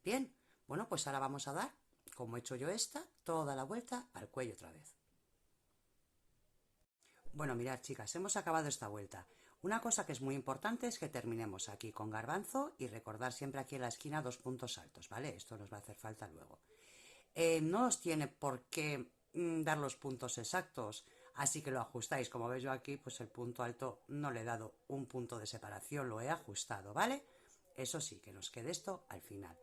Bien, bueno, pues ahora vamos a dar, como he hecho yo esta, toda la vuelta al cuello otra vez. Bueno, mirad, chicas, hemos acabado esta vuelta. Una cosa que es muy importante es que terminemos aquí con garbanzo y recordar siempre aquí en la esquina 2 puntos altos, ¿vale? Esto nos va a hacer falta luego. No os tiene por qué dar los puntos exactos, así que lo ajustáis. Como veis yo aquí, pues el punto alto no le he dado un punto de separación, lo he ajustado, ¿vale? Eso sí, que nos quede esto al final.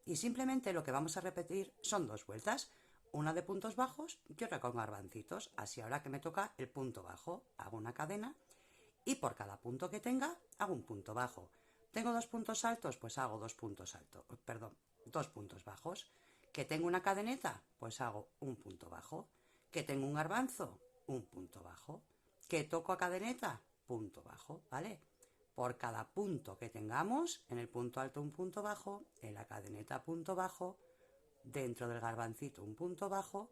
Y simplemente lo que vamos a repetir son 2 vueltas, una de puntos bajos y otra con garbancitos. Así ahora que me toca el punto bajo, hago una cadena y por cada punto que tenga hago un punto bajo. ¿Tengo 2 puntos altos? Pues hago 2 puntos altos, perdón, 2 puntos bajos. ¿Que tengo una cadeneta? Pues hago un punto bajo. ¿Que tengo un garbanzo? Un punto bajo. ¿Que toco a cadeneta? Punto bajo, ¿vale? Por cada punto que tengamos, en el punto alto un punto bajo, en la cadeneta punto bajo, dentro del garbancito un punto bajo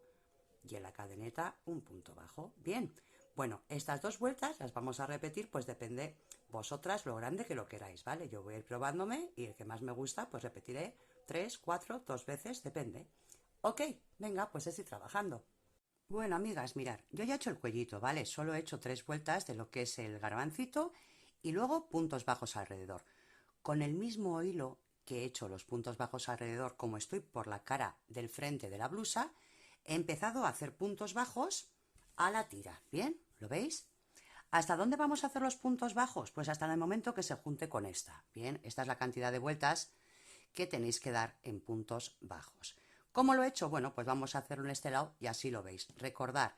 y en la cadeneta un punto bajo. Bien, bueno, estas 2 vueltas las vamos a repetir, pues depende vosotras lo grande que lo queráis, ¿vale? Yo voy a ir probándome y el que más me gusta, pues repetiré 3, 4, 2 veces, depende. Ok, venga, pues es ir trabajando. Bueno, amigas, mirad, yo ya he hecho el cuellito, ¿vale? Solo he hecho 3 vueltas de lo que es el garbancito y luego puntos bajos alrededor. Con el mismo hilo que he hecho los puntos bajos alrededor, como estoy por la cara del frente de la blusa, he empezado a hacer puntos bajos a la tira. ¿Bien? ¿Lo veis? ¿Hasta dónde vamos a hacer los puntos bajos? Pues hasta el momento que se junte con esta. Bien, esta es la cantidad de vueltas que tenéis que dar en puntos bajos. ¿Cómo lo he hecho? Bueno, pues vamos a hacerlo en este lado y así lo veis. Recordad,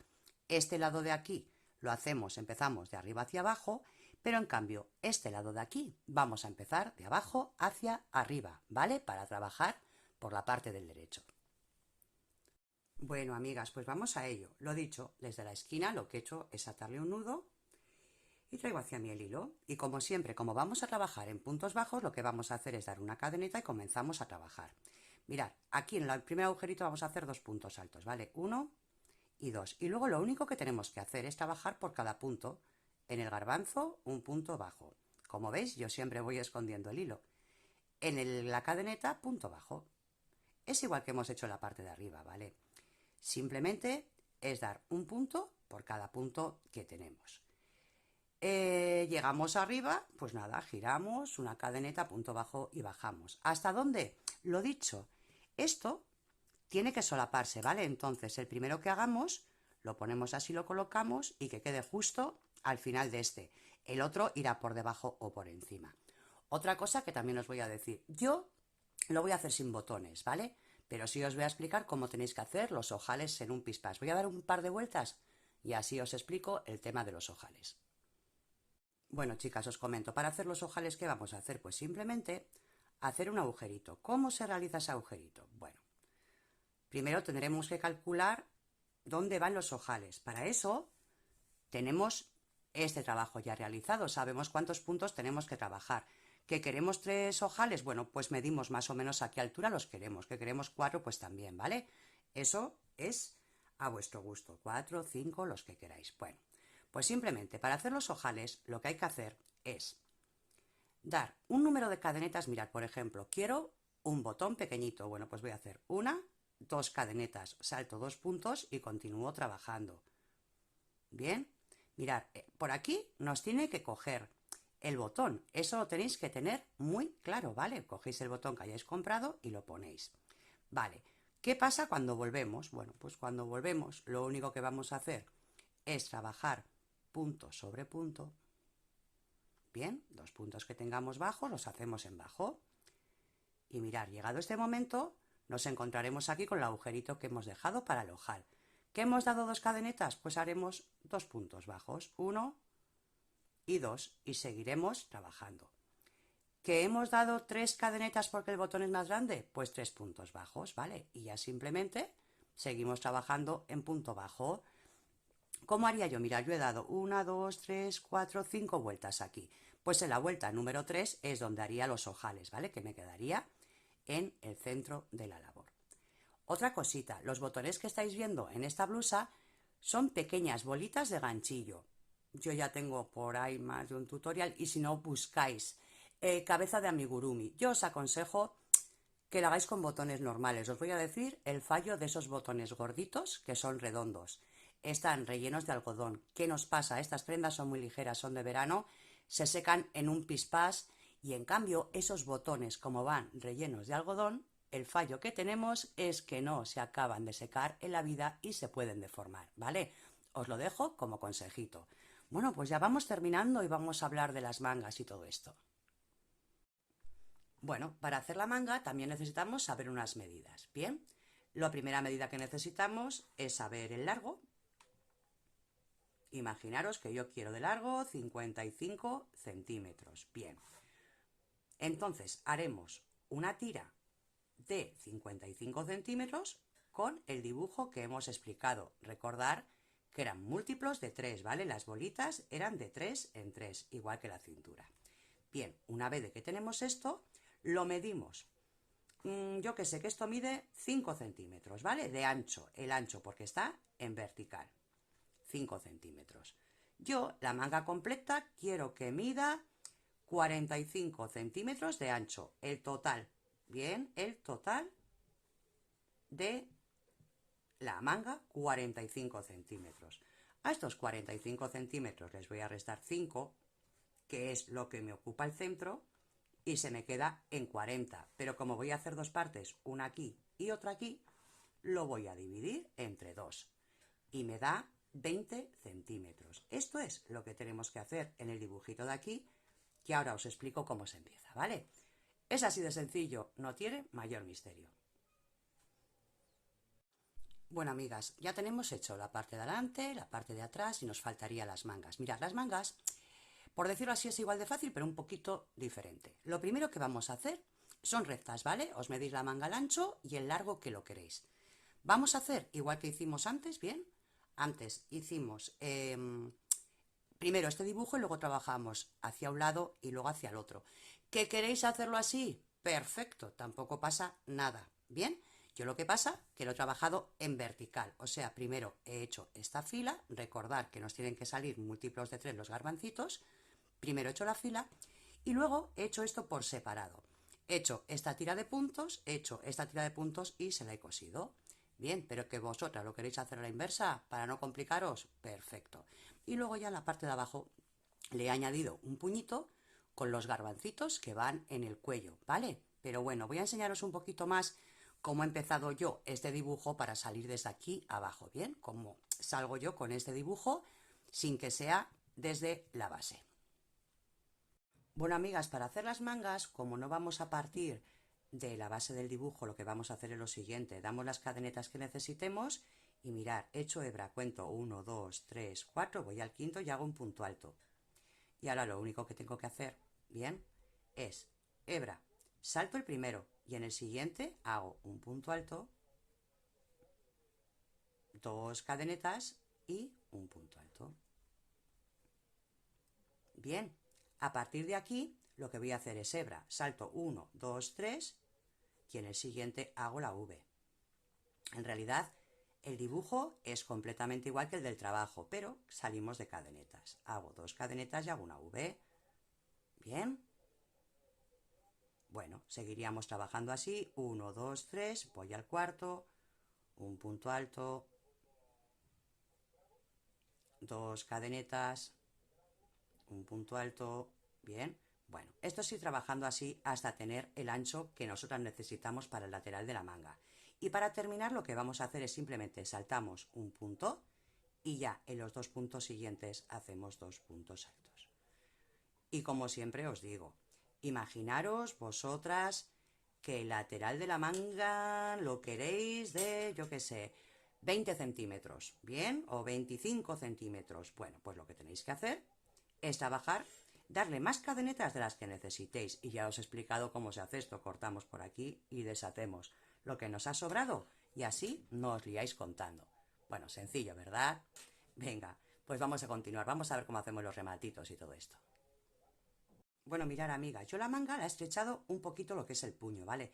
este lado de aquí lo hacemos, empezamos de arriba hacia abajo, pero en cambio, este lado de aquí vamos a empezar de abajo hacia arriba, ¿vale? Para trabajar por la parte del derecho. Bueno, amigas, pues vamos a ello. Lo dicho, desde la esquina lo que he hecho es atarle un nudo y traigo hacia mí el hilo. Y como siempre, como vamos a trabajar en puntos bajos, lo que vamos a hacer es dar una cadeneta y comenzamos a trabajar. Mirad, aquí en el primer agujerito vamos a hacer 2 puntos altos, ¿vale? 1 y 2. Y luego lo único que tenemos que hacer es trabajar por cada punto. En el garbanzo, un punto bajo. Como veis, yo siempre voy escondiendo el hilo. En la cadeneta, punto bajo. Es igual que hemos hecho en la parte de arriba, ¿vale? Simplemente es dar un punto por cada punto que tenemos. Llegamos arriba, pues nada, giramos una cadeneta, punto bajo y bajamos. ¿Hasta dónde? Lo dicho, esto tiene que solaparse, ¿vale? Entonces el primero que hagamos lo ponemos así, lo colocamos y que quede justo al final de este. El otro irá por debajo o por encima. Otra cosa que también os voy a decir, yo lo voy a hacer sin botones, ¿vale? Pero sí os voy a explicar cómo tenéis que hacer los ojales en un pispás. Voy a dar un par de vueltas y así os explico el tema de los ojales. Bueno, chicas, os comento, para hacer los ojales, ¿qué vamos a hacer? Pues simplemente hacer un agujerito. ¿Cómo se realiza ese agujerito? Bueno, primero tendremos que calcular dónde van los ojales. Para eso tenemos este trabajo ya realizado, sabemos cuántos puntos tenemos que trabajar. ¿Que queremos 3 ojales? Bueno, pues medimos más o menos a qué altura los queremos. ¿Que queremos 4? Pues también, ¿vale? Eso es a vuestro gusto, 4, 5, los que queráis. Bueno, pues simplemente para hacer los ojales lo que hay que hacer es dar un número de cadenetas. Mirad, por ejemplo, quiero un botón pequeñito. Bueno, pues voy a hacer 1, 2 cadenetas, salto 2 puntos y continúo trabajando. Bien, mirad, por aquí nos tiene que coger el botón. Eso lo tenéis que tener muy claro, ¿vale? Cogéis el botón que hayáis comprado y lo ponéis. Vale, ¿qué pasa cuando volvemos? Bueno, pues cuando volvemos lo único que vamos a hacer es trabajar punto sobre punto. Bien, 2 puntos que tengamos bajos los hacemos en bajo. Y mirad, llegado este momento, nos encontraremos aquí con el agujerito que hemos dejado para el ojal. ¿Qué hemos dado 2 cadenetas? Pues haremos 2 puntos bajos, 1 y 2, y seguiremos trabajando. ¿Que hemos dado 3 cadenetas porque el botón es más grande? Pues 3 puntos bajos, ¿vale? Y ya simplemente seguimos trabajando en punto bajo. ¿Cómo haría yo? Mira, yo he dado 1, 2, 3, 4, 5 vueltas aquí. Pues en la vuelta número 3 es donde haría los ojales, ¿vale? Que me quedaría en el centro de la labor. Otra cosita, los botones que estáis viendo en esta blusa son pequeñas bolitas de ganchillo. Yo ya tengo por ahí más de un tutorial y si no buscáis cabeza de amigurumi. Yo os aconsejo que lo hagáis con botones normales. Os voy a decir el fallo de esos botones gorditos que son redondos. Están rellenos de algodón. ¿Qué nos pasa? Estas prendas son muy ligeras, son de verano, se secan en un pispás y en cambio esos botones, como van rellenos de algodón, el fallo que tenemos es que no se acaban de secar en la vida y se pueden deformar, ¿vale? Os lo dejo como consejito. Bueno, pues ya vamos terminando y vamos a hablar de las mangas y todo esto. Bueno, para hacer la manga también necesitamos saber unas medidas. Bien, la primera medida que necesitamos es saber el largo. Imaginaros que yo quiero de largo 55 centímetros. Bien, entonces haremos una tira de 55 centímetros con el dibujo que hemos explicado. Recordar que eran múltiplos de 3, ¿vale? Las bolitas eran de 3 en 3, igual que la cintura. Bien, una vez de que tenemos esto, lo medimos. Yo que sé que esto mide 5 centímetros, ¿vale? De ancho, el ancho porque está en vertical. 5 centímetros. Yo, la manga completa, quiero que mida 45 centímetros de ancho. El total, bien, el total de la manga, 45 centímetros. A estos 45 centímetros les voy a restar 5, que es lo que me ocupa el centro, y se me queda en 40. Pero como voy a hacer 2 partes, una aquí y otra aquí, lo voy a dividir entre 2. Y me da 20 centímetros. Esto es lo que tenemos que hacer en el dibujito de aquí, que ahora os explico cómo se empieza, ¿vale? Es así de sencillo, no tiene mayor misterio. Bueno, amigas, ya tenemos hecho la parte de adelante, la parte de atrás y nos faltarían las mangas. Mirad, las mangas, por decirlo así, es igual de fácil, pero un poquito diferente. Lo primero que vamos a hacer son rectas, ¿vale? Os medís la manga al ancho y el largo que lo queréis. Vamos a hacer igual que hicimos antes, ¿bien? Antes hicimos primero este dibujo y luego trabajamos hacia un lado y luego hacia el otro. ¿Que queréis hacerlo así? Perfecto, tampoco pasa nada. Bien, yo lo que pasa que lo he trabajado en vertical, o sea, primero he hecho esta fila, recordad que nos tienen que salir múltiplos de 3 los garbancitos, primero he hecho la fila y luego he hecho esto por separado. He hecho esta tira de puntos, he hecho esta tira de puntos y se la he cosido. Bien, pero que vosotras lo queréis hacer a la inversa para no complicaros, perfecto. Y luego ya en la parte de abajo le he añadido un puñito con los garbancitos que van en el cuello, ¿vale? Pero bueno, voy a enseñaros un poquito más cómo he empezado yo este dibujo para salir desde aquí abajo, ¿bien? Cómo salgo yo con este dibujo sin que sea desde la base. Bueno, amigas, para hacer las mangas, como no vamos a partir de la base del dibujo, lo que vamos a hacer es lo siguiente. Damos las cadenetas que necesitemos y mirar, he hecho hebra, cuento 1, 2, 3, 4, voy al quinto y hago un punto alto. Y ahora lo único que tengo que hacer, bien, es hebra, salto el primero y en el siguiente hago un punto alto, 2 cadenetas y un punto alto. Bien, a partir de aquí lo que voy a hacer es hebra, salto 1, 2, 3 y en el siguiente hago la V. En realidad el dibujo es completamente igual que el del trabajo, pero salimos de cadenetas. Hago 2 cadenetas y hago una V. Bien. Bueno, seguiríamos trabajando así. 1, 2, 3, voy al cuarto, un punto alto, 2 cadenetas, un punto alto, bien. Bueno, esto sí trabajando así hasta tener el ancho que nosotras necesitamos para el lateral de la manga. Y para terminar lo que vamos a hacer es simplemente saltamos un punto y ya en los 2 puntos siguientes hacemos 2 puntos altos. Y como siempre os digo, imaginaros vosotras que el lateral de la manga lo queréis de, yo qué sé, 20 centímetros, ¿bien? O 25 centímetros. Bueno, pues lo que tenéis que hacer es trabajar, darle más cadenetas de las que necesitéis. Y ya os he explicado cómo se hace esto. Cortamos por aquí y deshacemos lo que nos ha sobrado y así no os liáis contando. Bueno, sencillo, ¿verdad? Venga, pues vamos a continuar. Vamos a ver cómo hacemos los rematitos y todo esto. Bueno, mirar, amiga, yo la manga la he estrechado un poquito lo que es el puño, ¿vale?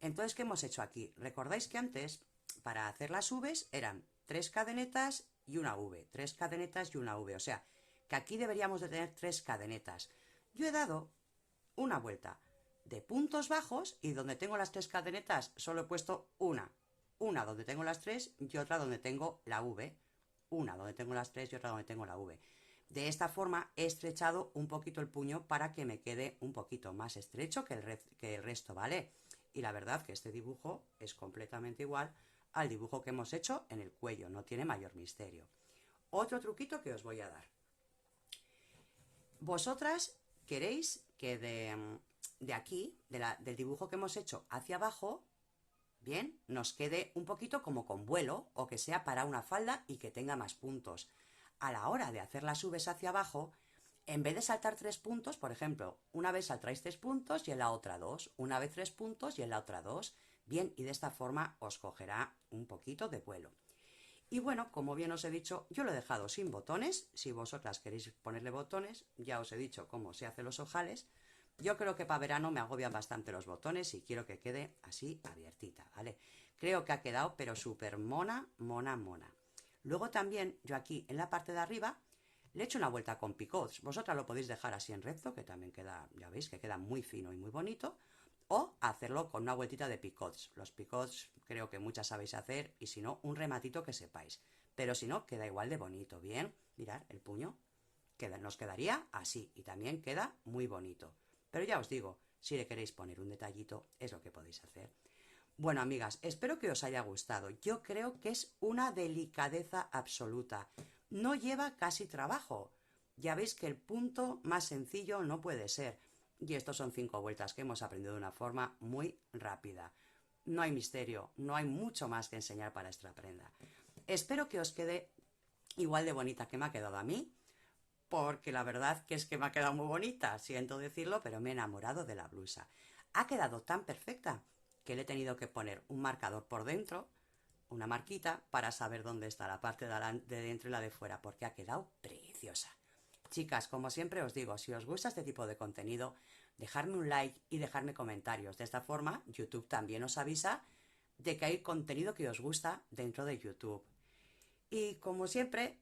Entonces, ¿qué hemos hecho aquí? Recordáis que antes, para hacer las Vs, eran 3 cadenetas y una V, 3 cadenetas y una V, o sea, que aquí deberíamos de tener 3 cadenetas. Yo he dado una vuelta de puntos bajos y donde tengo las 3 cadenetas solo he puesto una donde tengo las 3 y otra donde tengo la V, una donde tengo las 3 y otra donde tengo la V. De esta forma he estrechado un poquito el puño para que me quede un poquito más estrecho que el resto, ¿vale? Y la verdad que este dibujo es completamente igual al dibujo que hemos hecho en el cuello, no tiene mayor misterio. Otro truquito que os voy a dar. Vosotras queréis que de aquí, del dibujo que hemos hecho hacia abajo, bien, nos quede un poquito como con vuelo o que sea para una falda y que tenga más puntos. A la hora de hacer las Vs hacia abajo, en vez de saltar 3 puntos, por ejemplo, una vez saltáis 3 puntos y en la otra 2, una vez 3 puntos y en la otra 2, bien, y de esta forma os cogerá un poquito de vuelo. Y bueno, como bien os he dicho, yo lo he dejado sin botones. Si vosotras queréis ponerle botones, ya os he dicho cómo se hacen los ojales. Yo creo que para verano me agobian bastante los botones y quiero que quede así abiertita, ¿vale? Creo que ha quedado pero súper mona, mona, mona. Luego también yo aquí en la parte de arriba le he hecho una vuelta con picots. Vosotras lo podéis dejar así en recto, que también queda, ya veis, que queda muy fino y muy bonito. O hacerlo con una vueltita de picots. Los picots creo que muchas sabéis hacer y si no, un rematito que sepáis. Pero si no, queda igual de bonito, ¿bien? Mirad, el puño nos quedaría así y también queda muy bonito. Pero ya os digo, si le queréis poner un detallito, es lo que podéis hacer. Bueno, amigas, espero que os haya gustado. Yo creo que es una delicadeza absoluta. No lleva casi trabajo. Ya veis que el punto más sencillo no puede ser. Y estos son 5 vueltas que hemos aprendido de una forma muy rápida. No hay misterio, no hay mucho más que enseñar para esta prenda. Espero que os quede igual de bonita que me ha quedado a mí, porque la verdad que es que me ha quedado muy bonita, siento decirlo, pero me he enamorado de la blusa. Ha quedado tan perfecta que le he tenido que poner un marcador por dentro, una marquita, para saber dónde está la parte de dentro y la de fuera, porque ha quedado preciosa. Chicas, como siempre os digo, si os gusta este tipo de contenido, dejadme un like y dejadme comentarios. De esta forma, YouTube también os avisa de que hay contenido que os gusta dentro de YouTube. Y como siempre,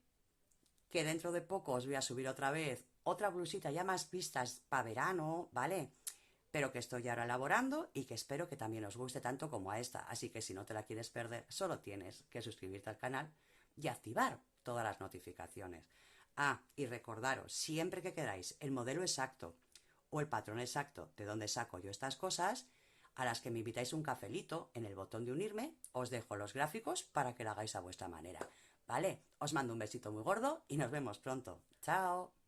que dentro de poco os voy a subir otra vez otra blusita ya más vistas para verano, ¿vale? Pero que estoy ahora elaborando y que espero que también os guste tanto como a esta. Así que si no te la quieres perder, solo tienes que suscribirte al canal y activar todas las notificaciones. Ah, y recordaros, siempre que queráis el modelo exacto o el patrón exacto de dónde saco yo estas cosas, a las que me invitáis un cafelito en el botón de unirme, os dejo los gráficos para que lo hagáis a vuestra manera. ¿Vale? Os mando un besito muy gordo y nos vemos pronto. ¡Chao!